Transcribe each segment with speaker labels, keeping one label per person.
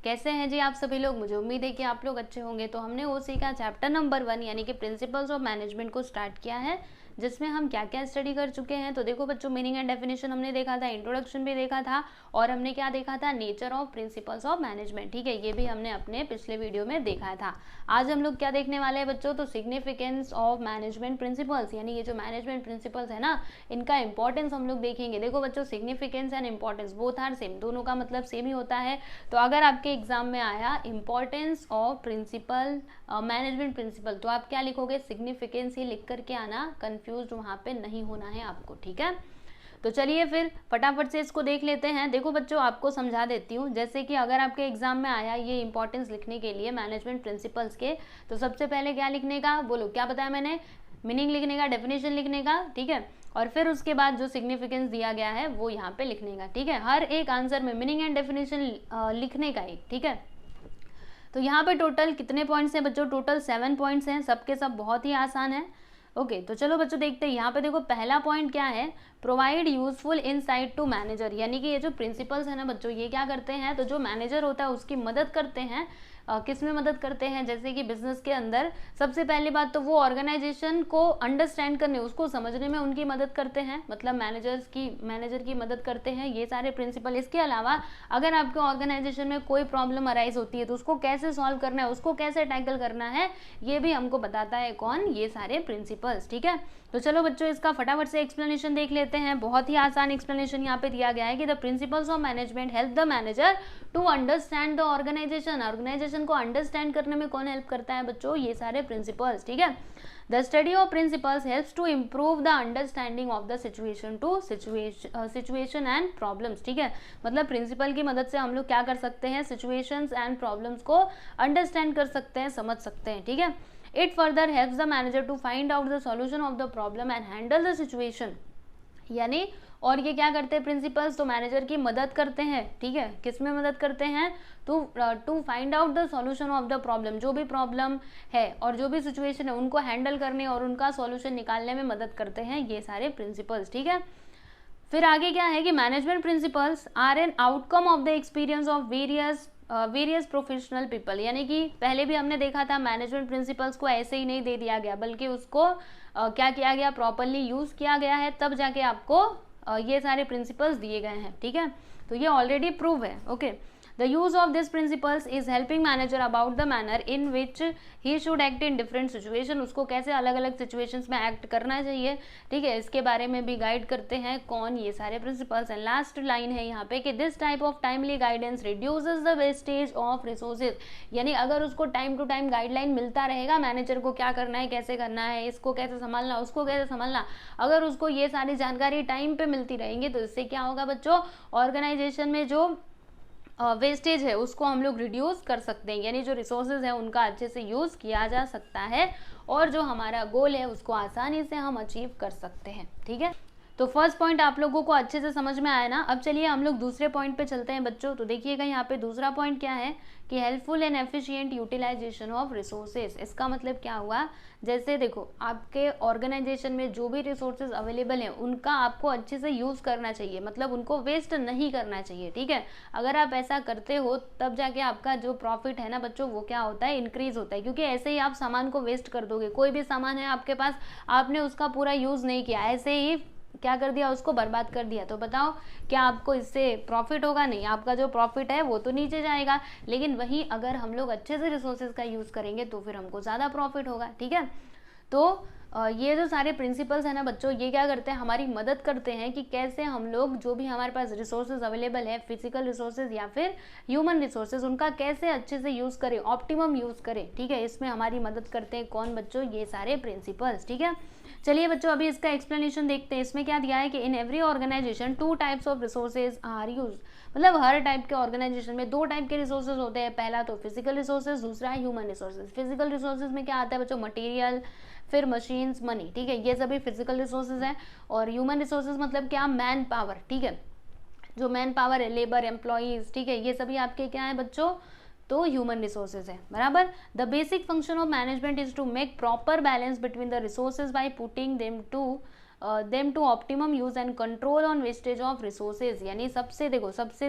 Speaker 1: कैसे हैं जी आप सभी लोग? मुझे उम्मीद है कि आप लोग अच्छे होंगे। तो हमने वो सीखा चैप्टर नंबर 1 यानी कि प्रिंसिपल्स ऑफ मैनेजमेंट को स्टार्ट किया है, जिसमें हम क्या क्या स्टडी कर चुके हैं। तो देखो बच्चों, मीनिंग एंड डेफिनेशन हमने देखा था, इंट्रोडक्शन भी देखा था, और हमने क्या देखा था, nature of principles of management. ठीक है, ये भी हमने अपने पिछले वीडियो में देखा था। आज हम लोग क्या देखने वाले हैं बच्चों, तो सिग्निफिकेंस ऑफ मैनेजमेंट प्रिंसिपल्स, यानी ये जो मैनेजमेंट प्रिंसिपल्स है ना, इनका इंपॉर्टेंस हम लोग देखेंगे। देखो बच्चों, significance and importance both are same, दोनों का मतलब सेम ही होता है। तो अगर आपके एग्जाम में आया importance of principle management principle, तो आप क्या लिखोगे, सिग्निफिकेंस ही लिख करके आना, कंफ्यूज वहां पे नहीं होना है आपको। ठीक है, तो चलिए फिर फटाफट से इसको देख लेते हैं। देखो बच्चों, आपको समझा देती हूँ। जैसे कि अगर आपके एग्जाम में आया ये इंपॉर्टेंस लिखने के लिए मैनेजमेंट प्रिंसिपल्स के, तो सबसे पहले क्या लिखने का, बोलो क्या बताया मैंने, मीनिंग लिखने का, डेफिनेशन लिखने का। ठीक है, और फिर उसके बाद जो सिग्निफिकेंस दिया गया है वो यहाँ पे लिखने का। ठीक है, हर एक आंसर में मीनिंग एंड डेफिनेशन लिखने का ही। ठीक है, तो यहाँ पे टोटल कितने पॉइंट्स हैं बच्चों, टोटल 7 पॉइंट्स हैं, सबके सब बहुत ही आसान है। ओके, तो चलो बच्चों देखते हैं। यहाँ पे देखो पहला पॉइंट क्या है, provide useful insight to manager, यानी कि ये जो प्रिंसिपल्स है ना बच्चों, ये क्या करते हैं, तो जो मैनेजर होता है उसकी मदद करते हैं। किस में मदद करते हैं, जैसे कि बिजनेस के अंदर सबसे पहली बात तो वो ऑर्गेनाइजेशन को अंडरस्टैंड करने, उसको समझने में उनकी मदद करते हैं, मतलब मैनेजर की मदद करते हैं ये सारे प्रिंसिपल। इसके अलावा अगर आपके ऑर्गेनाइजेशन में कोई प्रॉब्लम अराइज होती है तो उसको कैसे सॉल्व करना है, उसको कैसे टैकल करना है, ये भी हमको बताता है कौन, ये सारे प्रिंसिपल्स। ठीक है, तो चलो बच्चों इसका फटाफट से एक्सप्लेनेशन देख लेते हैं। बहुत ही आसान एक्सप्लेनेशन यहाँ पे दिया गया है कि the principles of management help the manager to understand the organisation को अंडरस्टैंड करने में कौन हेल्प करता है बच्चों, ये सारे प्रिंसिपल्स। ठीक है, the study of principles helps to improve the understanding of the situation and problems. ठीक है, मतलब प्रिंसिपल की मदद से हम लोग क्या कर सकते हैं, सिचुएशंस एंड प्रॉब्लम्स को अंडरस्टैंड कर सकते हैं, समझ सकते हैं। ठीक है, it further helps the manager to find out the solution of the problem and handle the situation, यानी और ये क्या करते हैं प्रिंसिपल्स, तो मैनेजर की मदद करते हैं। ठीक है, किस में मदद करते हैं, to find out the solution of the problem, जो भी प्रॉब्लम है और जो भी सिचुएशन है उनको हैंडल करने और उनका सॉल्यूशन निकालने में मदद करते हैं ये सारे प्रिंसिपल्स। ठीक है, फिर आगे क्या है कि management principles are an outcome of the experience of various professional people, यानी कि पहले भी हमने देखा था मैनेजमेंट प्रिंसिपल्स को ऐसे ही नहीं दे दिया गया, बल्कि उसको क्या किया गया, प्रॉपरली यूज किया गया है, तब जाके आपको ये सारे प्रिंसिपल्स दिए गए हैं। ठीक है, तो ये ऑलरेडी प्रूव है। Okay, the use of this principles is helping manager about the manner in which he should act in different situation, उसको कैसे अलग अलग सिचुएशंस में एक्ट करना चाहिए। ठीक है, इसके बारे में भी गाइड करते हैं कौन, ये सारे प्रिंसिपल्स। एंड लास्ट लाइन है यहाँ पे कि this type of timely guidance reduces the wastage of resources, यानी अगर उसको टाइम टू टाइम गाइडलाइन मिलता रहेगा मैनेजर को क्या करना है, कैसे करना है, इसको कैसे संभालना, उसको कैसे संभालना, अगर उसको ये सारी जानकारी टाइम पे मिलती रहेंगी तो इससे क्या होगा बच्चों, ऑर्गेनाइजेशन में जो वेस्टेज है उसको हम लोग रिड्यूस कर सकते हैं, यानी जो रिसोर्सेज है उनका अच्छे से यूज किया जा सकता है और जो हमारा गोल है उसको आसानी से हम अचीव कर सकते हैं। ठीक है, तो फर्स्ट पॉइंट आप लोगों को अच्छे से समझ में आया ना। अब चलिए हम लोग दूसरे पॉइंट पे चलते हैं बच्चों। तो देखिएगा यहाँ पे दूसरा पॉइंट क्या है कि helpful and efficient utilisation of resources. इसका मतलब क्या हुआ, जैसे देखो आपके ऑर्गेनाइजेशन में जो भी रिसोर्सेज अवेलेबल हैं उनका आपको अच्छे से यूज करना चाहिए, मतलब उनको वेस्ट नहीं करना चाहिए। ठीक है, अगर आप ऐसा करते हो तब जाके आपका जो प्रॉफिट है ना बच्चों वो क्या होता है, इंक्रीज होता है, क्योंकि ऐसे ही आप सामान को वेस्ट कर दोगे, कोई भी सामान है आपके पास, आपने उसका पूरा यूज नहीं किया, ऐसे ही क्या कर दिया, उसको बर्बाद कर दिया, तो बताओ क्या आपको इससे प्रॉफिट होगा, नहीं, आपका जो प्रॉफिट है वो तो नीचे जाएगा। लेकिन वहीं अगर हम लोग अच्छे से रिसोर्सेज का यूज करेंगे तो फिर हमको ज्यादा प्रॉफिट होगा। ठीक है, तो ये जो सारे प्रिंसिपल्स है ना बच्चों, ये क्या करते हैं, हमारी मदद करते हैं कि कैसे हम लोग जो भी हमारे पास रिसोर्सेज अवेलेबल है, फिजिकल रिसोर्सेज या फिर ह्यूमन रिसोर्सेज, उनका कैसे अच्छे से यूज करें, ऑप्टिमम यूज करें। ठीक है, इसमें हमारी मदद करते हैं कौन बच्चों, ये सारे प्रिंसिपल्स। ठीक है, चलिए बच्चों अभी इसका एक्सप्लेनेशन देखते हैं। इसमें क्या दिया है कि in every organisation 2 types of resources are use, मतलब हर टाइप के ऑर्गेनाइजेशन में 2 टाइप के रिसोर्सेज होते हैं, पहला तो फिजिकल रिसोर्सेज, दूसरा है ह्यूमन रिसोर्सेज। फिजिकल रिसोर्सेज में क्या आता है बच्चों, मटेरियल, फिर मशीन्स, मनी। ठीक है, ये सभी फिजिकल रिसोर्सेज हैं। और ह्यूमन रिसोर्सेज मतलब क्या, मैन पावर। ठीक है, जो मैन पावर है, लेबर, एम्प्लॉइज, ठीक है, ये सभी आपके क्या है बच्चों, तो ह्यूमन रिसोर्सेज है, बराबर। The basic function of management is to make proper balance between the resources by putting them to them to optimum use and control on wastage of resources. यानी सबसे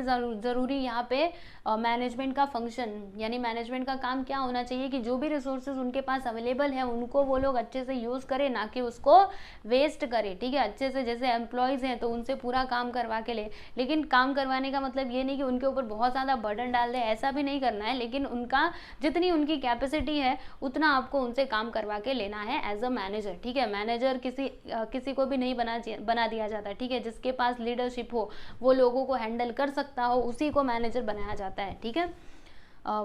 Speaker 1: जरूरी यहाँ पे मैनेजमेंट का फंक्शन, यानी management का काम क्या होना चाहिए कि जो भी रिसोर्सेज उनके पास अवेलेबल है उनको वो लोग अच्छे से यूज करें, ना कि उसको वेस्ट करें। ठीक है, अच्छे से, जैसे एम्प्लॉयज हैं तो उनसे पूरा काम करवा के ले, लेकिन काम करवाने का मतलब ये नहीं कि उनके ऊपर बहुत ज़्यादा बर्डन डाल दे, ऐसा भी नहीं करना है, लेकिन उनका जितनी उनकी कैपेसिटी है उतना आपको उनसे काम करवा के लेना है एज अ मैनेजर। ठीक है, मैनेजर किसी को भी नहीं बना दिया जाता। ठीक है, जिसके पास लीडरशिप हो, वो लोगों को हैंडल कर सकता हो, उसी को मैनेजर बनाया जाता है। ठीक है,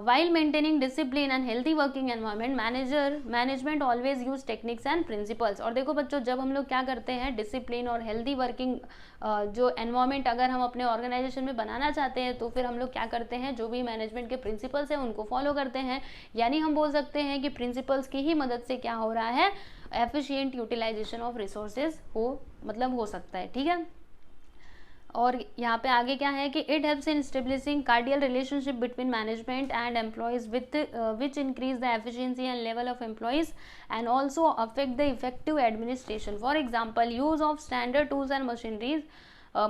Speaker 1: while maintaining discipline and healthy working environment, management always use techniques and principles. और देखो बच्चों, जब हम लोग क्या करते हैं, डिसिप्लिन और हेल्दी वर्किंग जो एनवायरमेंट अगर हम अपने ऑर्गेनाइजेशन में बनाना चाहते हैं, तो फिर हम लोग क्या करते हैं, जो भी मैनेजमेंट के प्रिंसिपल्स हैं उनको फॉलो करते हैं। यानी हम बोल सकते हैं कि प्रिंसिपल्स की ही मदद से क्या हो रहा है, एफिशिएंट यूटिलाइजेशन ऑफ रिसोर्सेज हो सकता है। ठीक है, और यहाँ पे आगे क्या है कि it helps in establishing cordial relationship between management and employees which increase the efficiency and level of employees and also affect the effective administration. For example, use of standard tools and machineries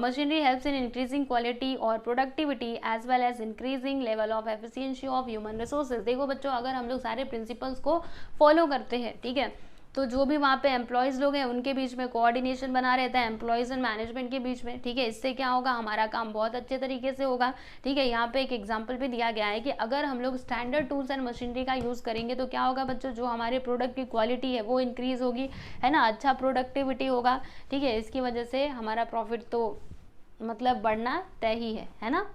Speaker 1: machinery helps in increasing quality or productivity as well as increasing level of efficiency of human resources। देखो बच्चों, अगर हम लोग सारे principles को follow करते हैं, ठीक है, तो जो भी वहाँ पे एम्प्लॉयज़ लोग हैं उनके बीच में कोऑर्डिनेशन बना रहता है, एम्प्लॉयज़ एंड मैनेजमेंट के बीच में। ठीक है, इससे क्या होगा, हमारा काम बहुत अच्छे तरीके से होगा। ठीक है, यहाँ पे एक एग्जांपल भी दिया गया है कि अगर हम लोग स्टैंडर्ड टूल्स एंड मशीनरी का यूज़ करेंगे तो क्या होगा बच्चों, जो हमारे प्रोडक्ट की क्वालिटी है वो इंक्रीज़ होगी, है ना, अच्छा प्रोडक्टिविटी होगा। ठीक है, इसकी वजह से हमारा प्रॉफिट तो मतलब बढ़ना तय ही है ना।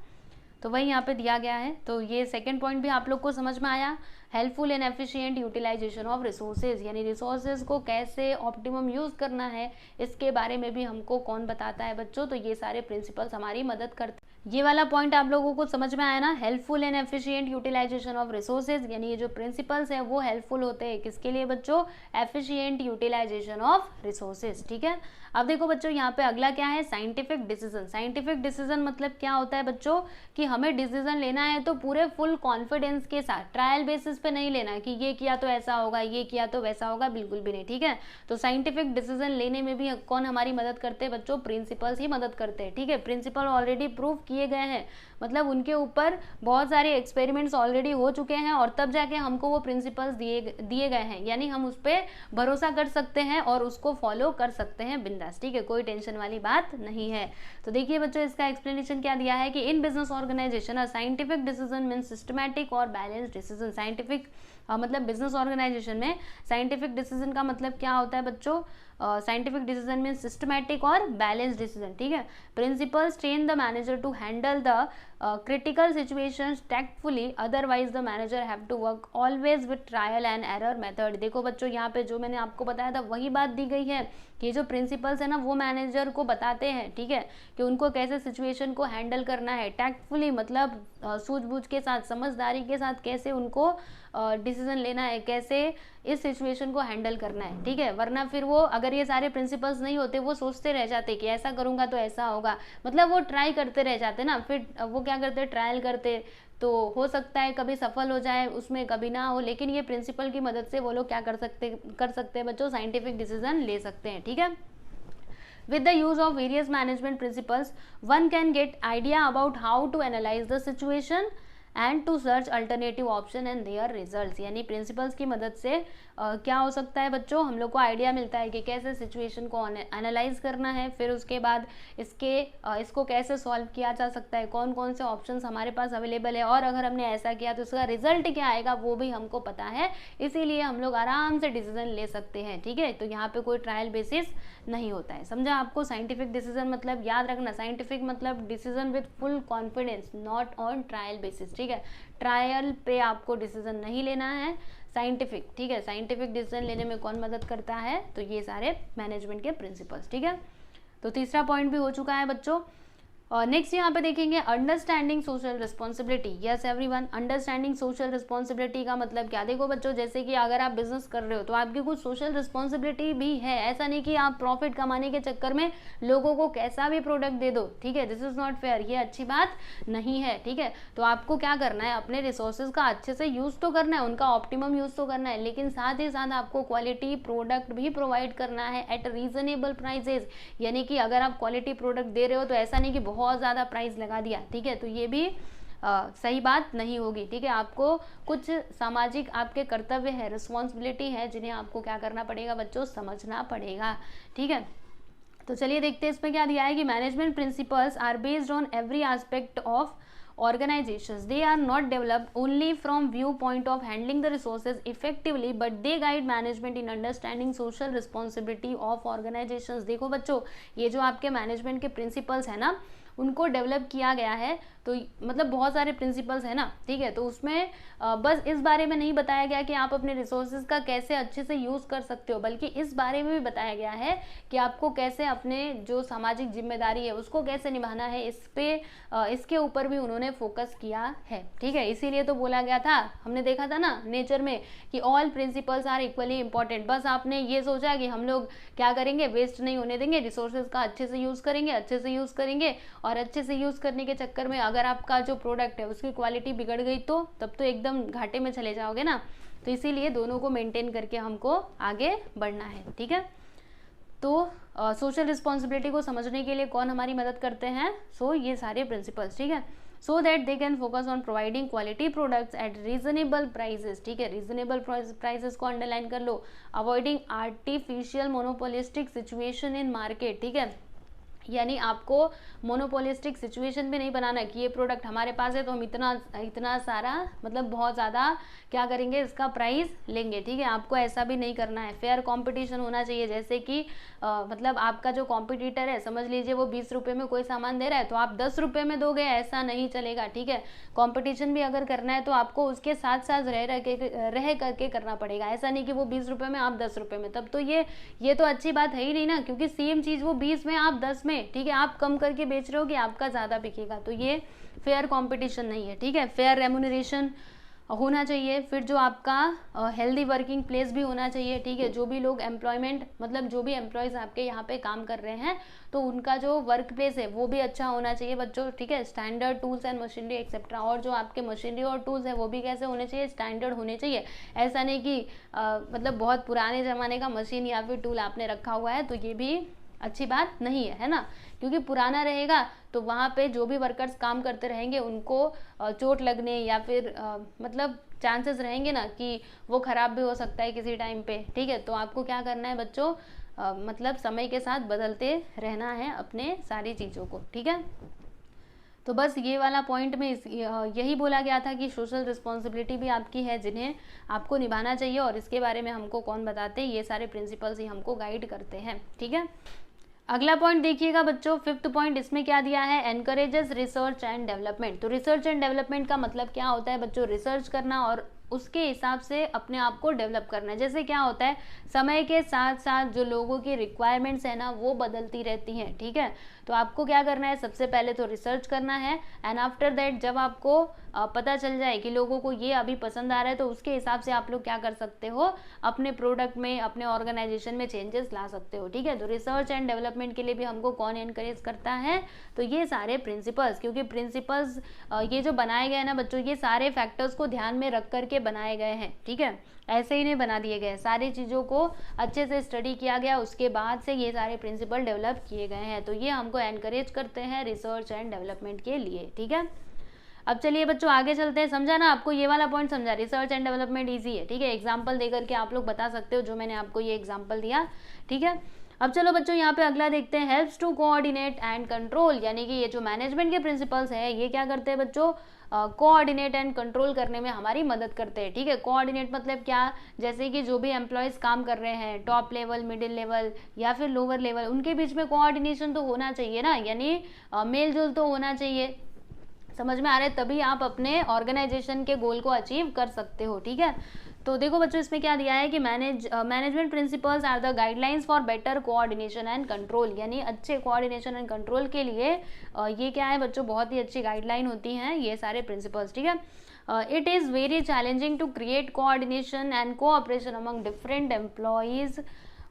Speaker 1: तो वही यहाँ पे दिया गया है। तो ये सेकंड पॉइंट भी आप लोग को समझ में आया। Helpful and efficient utilisation of resources, यानी रिसोर्सेज को कैसे ऑप्टिमम यूज़ करना है, इसके बारे में भी हमको कौन बताता है बच्चों, तो ये सारे प्रिंसिपल्स हमारी मदद करते हैं। ये वाला पॉइंट आप लोगों को समझ में आया ना, helpful and efficient utilisation of resources, यानी ये जो प्रिंसिपल्स है वो हेल्पफुल होते हैं किसके लिए बच्चों, एफिशिएंट यूटिलाइजेशन ऑफ रिसोर्सेज। ठीक है, अब देखो बच्चों, यहाँ पे अगला क्या है, साइंटिफिक डिसीजन। साइंटिफिक डिसीजन मतलब क्या होता है बच्चों, कि हमें डिसीजन लेना है तो पूरे फुल कॉन्फिडेंस के साथ, ट्रायल बेसिस पे नहीं लेना कि ये किया तो ऐसा होगा, ये किया तो वैसा होगा, बिल्कुल भी नहीं। ठीक है, तो साइंटिफिक डिसीजन लेने में भी कौन हमारी मदद करते हैं बच्चों, प्रिंसिपल्स ही मदद करते हैं। ठीक है, प्रिंसिपल ऑलरेडी प्रूव किए गए हैं, मतलब उनके ऊपर बहुत सारे एक्सपेरिमेंट्स ऑलरेडी हो चुके हैं और तब जाके हमको वो प्रिंसिपल्स दिए गए हैं, यानी हम उस पर भरोसा कर सकते हैं और उसको फॉलो कर सकते हैं बिंदास। ठीक है, कोई टेंशन वाली बात नहीं है। तो देखिए बच्चों, इसका एक्सप्लेनेशन क्या दिया है कि in business organization scientific decision mean systematic और बैलेंस डिसीजन। साइंटिफिक मतलब बिजनेस ऑर्गेनाइजेशन में साइंटिफिक डिसीजन का मतलब क्या होता है बच्चों, साइंटिफिक डिसीजन में सिस्टमैटिक और बैलेंस डिसीजन। ठीक है, principles train the manager to handle the critical situations tactfully, otherwise the manager have to work always with trial and error method। देखो बच्चों, यहाँ पे जो मैंने आपको बताया था वही बात दी गई है कि जो प्रिंसिपल्स है ना वो मैनेजर को बताते हैं, ठीक है, कि उनको कैसे सिचुएशन को हैंडल करना है, टैक्टफुली मतलब सूझबूझ के साथ, समझदारी के साथ कैसे उनको डिसीजन लेना है, कैसे इस सिचुएशन को हैंडल करना है। ठीक है, वरना फिर वो, अगर ये सारे प्रिंसिपल्स नहीं होते, वो सोचते रह जाते कि ऐसा करूँगा तो ऐसा होगा, मतलब वो ट्राई करते रह जाते ना, फिर वो क्या करते, ट्रायल करते, तो हो सकता है कभी सफल हो जाए उसमें, कभी ना हो, लेकिन ये प्रिंसिपल की मदद से वो लोग क्या कर सकते हैं बच्चों, साइंटिफिक डिसीजन ले सकते हैं। ठीक है, with the use of various management principles one can get idea about how to analyze the situation and to search alternative option and their results. यानी प्रिंसिपल्स की मदद से क्या हो सकता है बच्चों, हम लोग को आइडिया मिलता है कि कैसे सिचुएशन को एनालाइज करना है, फिर उसके बाद इसको कैसे सॉल्व किया जा सकता है, कौन कौन से ऑप्शंस हमारे पास अवेलेबल है, और अगर हमने ऐसा किया तो उसका रिजल्ट क्या आएगा वो भी हमको पता है, इसीलिए हम लोग आराम से डिसीजन ले सकते हैं। ठीक है, तो यहाँ पे कोई ट्रायल बेसिस नहीं होता है, समझा आपको। साइंटिफिक डिसीजन मतलब याद रखना, साइंटिफिक मतलब decision with full confidence, not on trial basis. ठीक है, ट्रायल पे आपको डिसीजन नहीं लेना है, साइंटिफिक। ठीक है, साइंटिफिक डिसीजन लेने में कौन मदद करता है, तो ये सारे मैनेजमेंट के प्रिंसिपल्स। ठीक है, तो तीसरा पॉइंट भी हो चुका है बच्चों। और नेक्स्ट यहाँ पे देखेंगे understanding social responsibility. Yes everyone, understanding social responsibility का मतलब क्या? देखो बच्चों, जैसे कि अगर आप बिजनेस कर रहे हो तो आपकी कुछ सोशल रिस्पॉन्सिबिलिटी भी है। ऐसा नहीं कि आप प्रॉफिट कमाने के चक्कर में लोगों को कैसा भी प्रोडक्ट दे दो, ठीक है, दिस इज नॉट फेयर, ये अच्छी बात नहीं है, ठीक है। तो आपको क्या करना है, अपने रिसोर्सेज का अच्छे से यूज तो करना है, उनका ऑप्टिमम यूज तो करना है, लेकिन साथ ही साथ आपको क्वालिटी प्रोडक्ट भी प्रोवाइड करना है एट रीजनेबल प्राइसेज। यानी कि अगर आप क्वालिटी प्रोडक्ट दे रहे हो तो ऐसा नहीं कि बहुत ज़्यादा प्राइस लगा दिया, ठीक है, तो ये भी सही बात नहीं होगी, ठीक है। आपको कुछ सामाजिक आपके कर्तव्य है, रिस्पॉन्सिबिलिटी है, जिन्हें आपको क्या करना पड़ेगा बच्चों, समझना पड़ेगा, ठीक है। तो चलिए देखते हैं इसमें क्या दिया है कि management principles are based on every aspect of organizations. They are not developed only from viewpoint of handling the resources effectively, but they guide management in understanding social responsibility of organizations. देखो बच्चों, ये जो आपके management के principles है ना, उनको develop किया गया है, तो मतलब बहुत सारे प्रिंसिपल्स है ना, ठीक है। तो उसमें बस इस बारे में नहीं बताया गया कि आप अपने रिसोर्सेज का कैसे अच्छे से यूज़ कर सकते हो, बल्कि इस बारे में भी बताया गया है कि आपको कैसे अपने जो सामाजिक जिम्मेदारी है उसको कैसे निभाना है। इसके ऊपर भी उन्होंने फोकस किया है, ठीक है। इसीलिए तो बोला गया था, हमने देखा था ना नेचर में कि all principles are equally important. बस आपने ये सोचा कि हम लोग क्या करेंगे, वेस्ट नहीं होने देंगे, रिसोर्सेज का अच्छे से यूज़ करेंगे, अच्छे से यूज़ करेंगे, और अच्छे से यूज़ करने के चक्कर में अगर आपका जो प्रोडक्ट है उसकी क्वालिटी बिगड़ गई तो तब तो एकदम घाटे में चले जाओगे ना। तो इसीलिए दोनों को मेंटेन करके हमको आगे बढ़ना है, ठीक है। तो सोशल रिस्पॉन्सिबिलिटी को समझने के लिए कौन हमारी मदद करते हैं? ये सारे प्रिंसिपल्स, ठीक है। So that they can focus on providing quality products at reasonable prices, ठीक है, रीजनेबल प्राइसेस को अंडरलाइन कर लो। Avoiding artificial monopolistic situation in market, ठीक है, यानी आपको मोनोपोलिस्टिक सिचुएशन भी नहीं बनाना कि ये प्रोडक्ट हमारे पास है तो हम इतना सारा मतलब बहुत ज़्यादा क्या करेंगे, इसका प्राइस लेंगे, ठीक है। आपको ऐसा भी नहीं करना है। फेयर कंपटीशन होना चाहिए, जैसे कि मतलब आपका जो कॉम्पिटिटर है, समझ लीजिए वो 20 रुपये में कोई सामान दे रहा है तो आप 10 रुपये में दोगे, ऐसा नहीं चलेगा, ठीक है। कॉम्पिटिशन भी अगर करना है तो आपको उसके साथ साथ रह करके करना पड़ेगा। ऐसा नहीं कि वो 20 रुपये में आप 10 रुपये में, तब तो ये तो अच्छी बात है ही नहीं ना, क्योंकि सेम चीज़ वो 20 में आप 10 में, ठीक है, आप कम करके बेच रहे हो कि आपका ज़्यादा बिकेगा, तो ये फेयर कंपटीशन नहीं है, ठीक है। फेयर रेम्यूनरेशन होना चाहिए। फिर जो आपका हेल्दी वर्किंग प्लेस भी होना चाहिए, ठीक है। जो भी लोग एम्प्लॉयमेंट मतलब जो भी एम्प्लॉयज़ आपके यहाँ पे काम कर रहे हैं तो उनका जो वर्क प्लेस है वो भी अच्छा होना चाहिए बच्चों, ठीक है। Standard tools and machinery etcetera, और जो आपके मशीनरी और टूल्स है वो भी कैसे होने चाहिए, स्टैंडर्ड होने चाहिए। ऐसा नहीं कि मतलब बहुत पुराने ज़माने का मशीन या फिर टूल आपने रखा हुआ है, तो ये भी अच्छी बात नहीं है ना, क्योंकि पुराना रहेगा तो वहाँ पे जो भी वर्कर्स काम करते रहेंगे उनको चोट लगने या फिर मतलब चांसेस रहेंगे ना कि वो ख़राब भी हो सकता है किसी टाइम पे, ठीक है। तो आपको क्या करना है बच्चों, मतलब समय के साथ बदलते रहना है अपने सारी चीज़ों को, ठीक है। तो बस ये वाला पॉइंट में यही बोला गया था कि सोशल रिस्पॉन्सिबिलिटी भी आपकी है जिन्हें आपको निभाना चाहिए, और इसके बारे में हमको कौन बताते हैं, ये सारे प्रिंसिपल्स ही हमको गाइड करते हैं, ठीक है। अगला पॉइंट देखिएगा बच्चों, 5th पॉइंट, इसमें क्या दिया है, एनकरेजेस रिसर्च एंड डेवलपमेंट। तो रिसर्च एंड डेवलपमेंट का मतलब क्या होता है बच्चों, रिसर्च करना और उसके हिसाब से अपने आप को डेवलप करना है। जैसे क्या होता है, समय के साथ साथ जो लोगों की रिक्वायरमेंट्स है ना वो बदलती रहती हैं, ठीक है। तो आपको क्या करना है, सबसे पहले तो रिसर्च करना है, एंड आफ्टर दैट जब आपको पता चल जाए कि लोगों को ये अभी पसंद आ रहा है तो उसके हिसाब से आप लोग क्या कर सकते हो, अपने प्रोडक्ट में, अपने ऑर्गेनाइजेशन में चेंजेस ला सकते हो, ठीक है। तो रिसर्च एंड डेवलपमेंट के लिए भी हमको कौन एनकरेज करता है, तो ये सारे प्रिंसिपल्स, क्योंकि प्रिंसिपल्स ये जो बनाए गए हैं ना बच्चों, ये सारे फैक्टर्स को ध्यान में रख करके बनाए गए हैं, ठीक है। ऐसे ही नहीं बना दिए गए, सारी चीज़ों को अच्छे से स्टडी किया गया, उसके बाद से ये सारे प्रिंसिपल डेवलप किए गए हैं। तो ये हमको एनकरेज करते हैं रिसर्च एंड डेवलपमेंट के लिए, ठीक है। अब चलिए बच्चों आगे चलते हैं। समझा ना आपको, ये वाला पॉइंट समझा, रिसर्च एंड डेवलपमेंट इजी है, ठीक है। एग्जाम्पल देकर के आप लोग बता सकते हो, जो मैंने आपको ये एग्जाम्पल दिया, ठीक है। अब चलो बच्चों यहाँ पे अगला देखते हैं, helps to coordinate and control, यानी कि ये जो मैनेजमेंट के प्रिंसिपल्स है ये क्या करते हैं बच्चों, कोऑर्डिनेट एंड कंट्रोल करने में हमारी मदद करते हैं, ठीक है। कोऑर्डिनेट मतलब क्या, जैसे कि जो भी एम्प्लॉयज़ काम कर रहे हैं, टॉप लेवल, मिडिल लेवल या फिर लोअर लेवल, उनके बीच में कोऑर्डिनेशन तो होना चाहिए ना, यानी मेल जोल तो होना चाहिए। समझ में आ रहा है, तभी आप अपने ऑर्गेनाइजेशन के गोल को अचीव कर सकते हो। ठीक है, तो देखो बच्चों इसमें क्या दिया है कि management principles are the guidelines for better coordination and control, यानी अच्छे कोऑर्डिनेशन एंड कंट्रोल के लिए ये क्या है बच्चों, बहुत ही अच्छी गाइडलाइन होती हैं ये सारे प्रिंसिपल्स। ठीक है, it is very challenging to create coordination and cooperation among different employees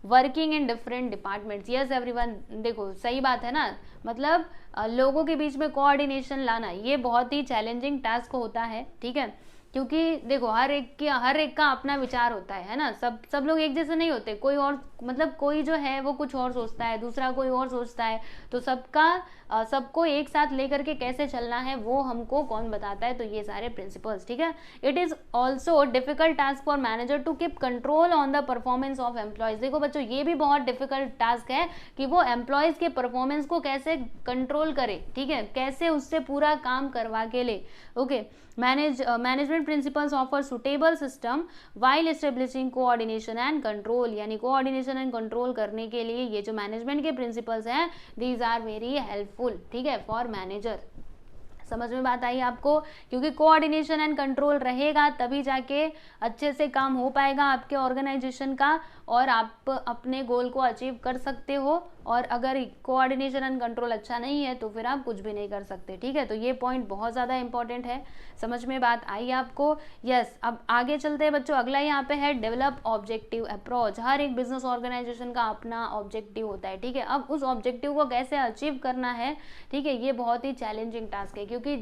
Speaker 1: working in different departments. Yes everyone, देखो सही बात है ना, मतलब लोगों के बीच में कोऑर्डिनेशन लाना ये बहुत ही चैलेंजिंग टास्क होता है। ठीक है, क्योंकि देखो हर एक का अपना विचार होता है ना, सब लोग एक जैसे नहीं होते, कोई और मतलब कोई जो है वो कुछ और सोचता है, दूसरा कोई और सोचता है, तो सबको एक साथ लेकर के कैसे चलना है वो हमको कौन बताता है, तो ये सारे प्रिंसिपल्स। ठीक है, it is also difficult task for manager to keep control on the performance of employees. देखो बच्चों ये भी बहुत डिफिकल्ट टास्क है कि वो एम्प्लॉयज के परफॉर्मेंस को कैसे कंट्रोल करे। ठीक है, कैसे उससे पूरा काम करवा के ले। Okay, management principles offer suitable system while establishing coordination and control, यानी कोऑर्डिनेशन एंड कंट्रोल करने के लिए ये जो मैनेजमेंट के प्रिंसिपल्स हैं दीज आर वेरी हेल्पफुल। ठीक है, फॉर मैनेजर। समझ में बात आई आपको, क्योंकि कोऑर्डिनेशन एंड कंट्रोल रहेगा तभी जाके अच्छे से काम हो पाएगा आपके ऑर्गेनाइजेशन का और आप अपने गोल को अचीव कर सकते हो। और अगर कोऑर्डिनेशन एंड कंट्रोल अच्छा नहीं है तो फिर आप कुछ भी नहीं कर सकते। ठीक है, तो ये पॉइंट बहुत ज़्यादा इंपॉर्टेंट है। समझ में बात आई आपको? यस, अब आगे चलते हैं बच्चों। अगला यहाँ पे है डेवलप ऑब्जेक्टिव अप्रोच। हर एक बिजनेस ऑर्गेनाइजेशन का अपना ऑब्जेक्टिव होता है। ठीक है, अब उस ऑब्जेक्टिव को कैसे अचीव करना है, ठीक है, ये बहुत ही चैलेंजिंग टास्क है, क्योंकि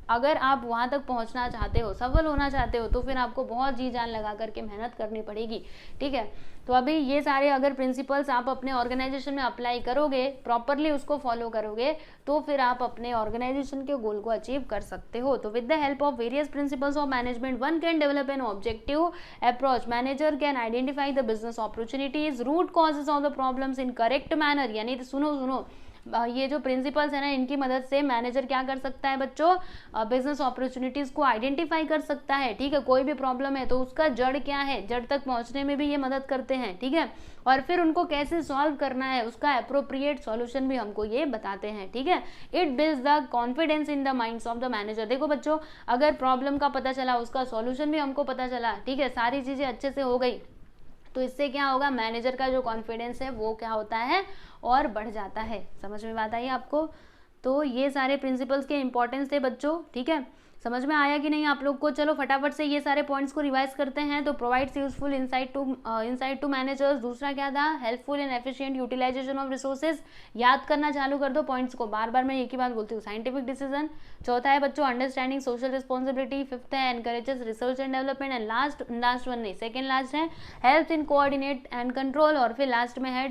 Speaker 1: अगर आप वहाँ तक पहुँचना चाहते हो, सफल होना चाहते हो, तो फिर आपको बहुत जी जान लगा करके मेहनत करनी पड़ेगी। ठीक है, तो अभी ये सारे अगर प्रिंसिपल्स आप अपने ऑर्गेनाइजेशन में अप्लाई करोगे, प्रॉपरली उसको फॉलो करोगे, तो फिर आप अपने ऑर्गेनाइजेशन के गोल को अचीव कर सकते हो। तो with the help of various principles of management one can develop an objective approach. Manager can identify the business opportunities, root causes of the problems in correct manner. यानी सुनो ये जो प्रिंसिपल्स है ना, इनकी मदद से मैनेजर क्या कर सकता है बच्चों, बिजनेस अपॉर्चुनिटीज को आइडेंटिफाई कर सकता है। ठीक है, कोई भी प्रॉब्लम है तो उसका जड़ क्या है, जड़ तक पहुंचने में भी ये मदद करते हैं। ठीक है, और फिर उनको कैसे सॉल्व करना है, उसका अप्रोप्रिएट सॉल्यूशन भी हमको ये बताते हैं। ठीक है, it builds the confidence in the minds of the manager. देखो बच्चों, अगर प्रॉब्लम का पता चला, उसका सॉल्यूशन भी हमको पता चला, ठीक है, सारी चीजें अच्छे से हो गई, तो इससे क्या होगा, मैनेजर का जो कॉन्फिडेंस है वो क्या होता है, और बढ़ जाता है। समझ में बात आई आपको? तो ये सारे प्रिंसिपल्स के इंपॉर्टेंस थे बच्चों। ठीक है, समझ में आया कि नहीं आप लोग को? चलो फटाफट से ये सारे पॉइंट्स को रिवाइज करते हैं। तो provides useful insight to managers, दूसरा क्या था, helpful and efficient utilisation of resources. याद करना चालू कर दो पॉइंट्स को, बार बार मैं एक ही बात बोलती हूँ, साइंटिफिक डिसीजन। चौथा है बच्चों अंडरस्टैंडिंग सोशल रिस्पॉन्सिबिलिटी। फिफ्थ है encourages research and development. And last one नहीं, सेकेंड लास्ट है help in coordinate and control. और फिर लास्ट में है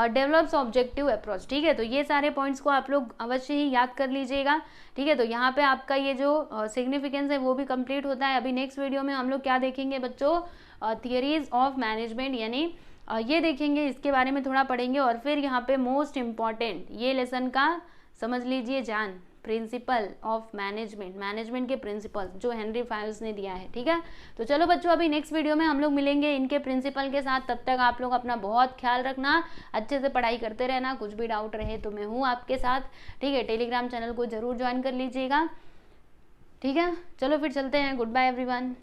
Speaker 1: डेवलप्स ऑब्जेक्टिव अप्रोच। ठीक है, तो ये सारे पॉइंट्स को आप लोग अवश्य ही याद कर लीजिएगा। ठीक है, तो यहाँ पे आपका ये जो सिग्निफिकेंस है वो भी कंप्लीट होता है। अभी नेक्स्ट वीडियो में हम लोग क्या देखेंगे बच्चों, थियरीज ऑफ मैनेजमेंट, यानी ये देखेंगे, इसके बारे में थोड़ा पढ़ेंगे। और फिर यहाँ पे मोस्ट इम्पॉर्टेंट ये लेसन का समझ लीजिए जान, प्रिंसिपल ऑफ मैनेजमेंट के प्रिंसिपल जो हेनरी फाइव्स ने दिया है। ठीक है, तो चलो बच्चों अभी नेक्स्ट वीडियो में हम लोग मिलेंगे इनके प्रिंसिपल के साथ। तब तक आप लोग अपना बहुत ख्याल रखना, अच्छे से पढ़ाई करते रहना, कुछ भी डाउट रहे तो मैं हूँ आपके साथ। ठीक है, टेलीग्राम चैनल को जरूर ज्वाइन कर लीजिएगा। ठीक है, चलो फिर चलते हैं। Good bye everyone.